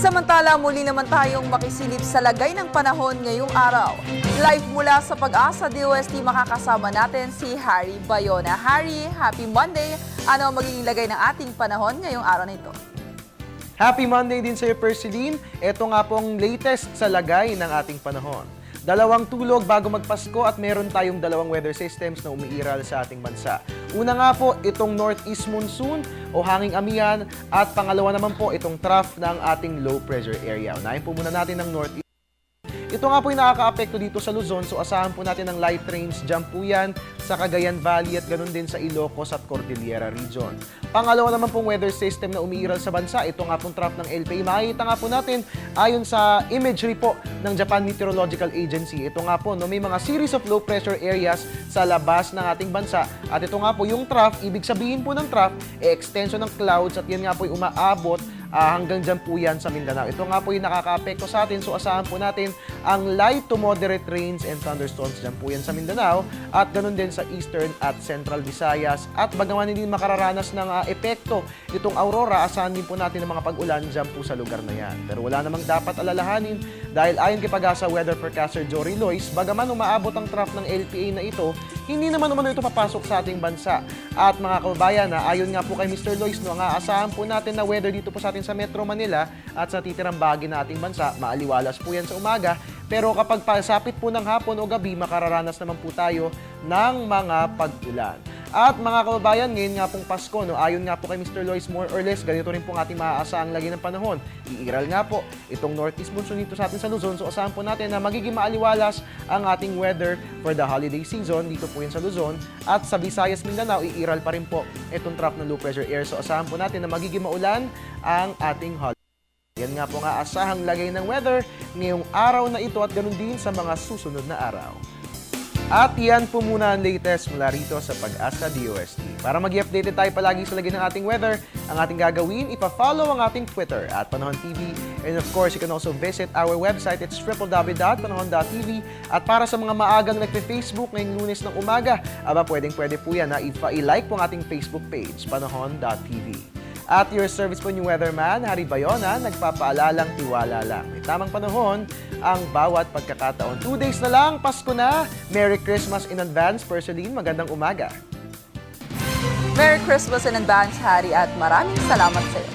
Samantala, muli naman tayong makisilip sa lagay ng panahon ngayong araw. Live mula sa Pag-asa DOST, makakasama natin si Harry Bayona. Harry, happy Monday! Ano ang magiging lagay ng ating panahon ngayong araw na ito? Happy Monday din sa iyo, Perceline. Ito nga po ang latest sa lagay ng ating panahon. Dalawang tulog bago magpasko at meron tayong dalawang weather systems na umiiral sa ating bansa. Una nga po, itong northeast monsoon o hanging amihan at pangalawa naman po itong trough ng ating low pressure area. Unahin po muna natin ng northeast. Ito nga po yung nakaka-apekto dito sa Luzon, so asahan po natin ng light rains dyan po yan sa Cagayan Valley at ganun din sa Ilocos at Cordillera region. Pangalawa naman pong weather system na umiiral sa bansa, ito nga pong trough ng LPA. Makikita nga po natin ayon sa imagery po ng Japan Meteorological Agency. Ito nga po, no, may mga series of low pressure areas sa labas ng ating bansa. At ito nga po yung trough, ibig sabihin po ng trough, extension ng clouds at yan nga po yung umaabot hanggang dyan po yan sa Mindanao. Ito nga po yung nakaka-apekto sa atin. So asahan po natin ang light to moderate rains and thunderstorms dyan po yan sa Mindanao at ganun din sa Eastern at Central Visayas. At bagaman hindi makararanas ng epekto itong aurora, asahan din po natin ang mga pag-ulan dyan po sa lugar na yan. Pero wala namang dapat alalahanin dahil ayon kay Pag-asa weather forecaster Jory Lois, bagaman umaabot ang trough ng LPA na ito, hindi naman ito papasok sa ating bansa. At mga kababayan, ayon nga po kay Mr. Lois, no, aasahan po natin na weather dito po sa atin sa Metro Manila at sa titirang bahagi ng ating bansa, maaliwalas po yan sa umaga. Pero kapag pasapit po ng hapon o gabi, makararanas naman po tayo ng mga pag-ulan. At mga kababayan, ngayon nga pong Pasko, no, ayon nga po kay Mr. Lois, more or less, ganito rin pong ating maaasahang lagi ng panahon. Iiral nga po itong northeast monsoon dito sa atin sa Luzon. So asahan po natin na magiging maaliwalas ang ating weather for the holiday season dito po yan sa Luzon. At sa Visayas, Mindanao, iiral pa rin po itong trough ng low pressure air. So asahan po natin na magiging maulan ang ating holiday. Yan nga po nga asahang lagay ng weather ngayong araw na ito at ganun din sa mga susunod na araw. At yan po muna ang latest mula rito sa Pag-asa DOST. Para mag-i-updated tayo palagi sa lagay ng ating weather, ang ating gagawin, ipa-follow ang ating Twitter at Panahon TV. And of course, you can also visit our website. It's www.panahon.tv. At para sa mga maagang nagpe-Facebook ngayong Lunes ng umaga, pwedeng-pwede po yan na i-like po ang ating Facebook page, Panahon.tv. At your service po yung weatherman, Harry Bayona, nagpapaalalang tiwala lang. May tamang panahon ang bawat pagkakataon. 2 days na lang, Pasko na. Merry Christmas in advance, Perceline. Magandang umaga. Merry Christmas in advance, Harry, at maraming salamat sa iyo.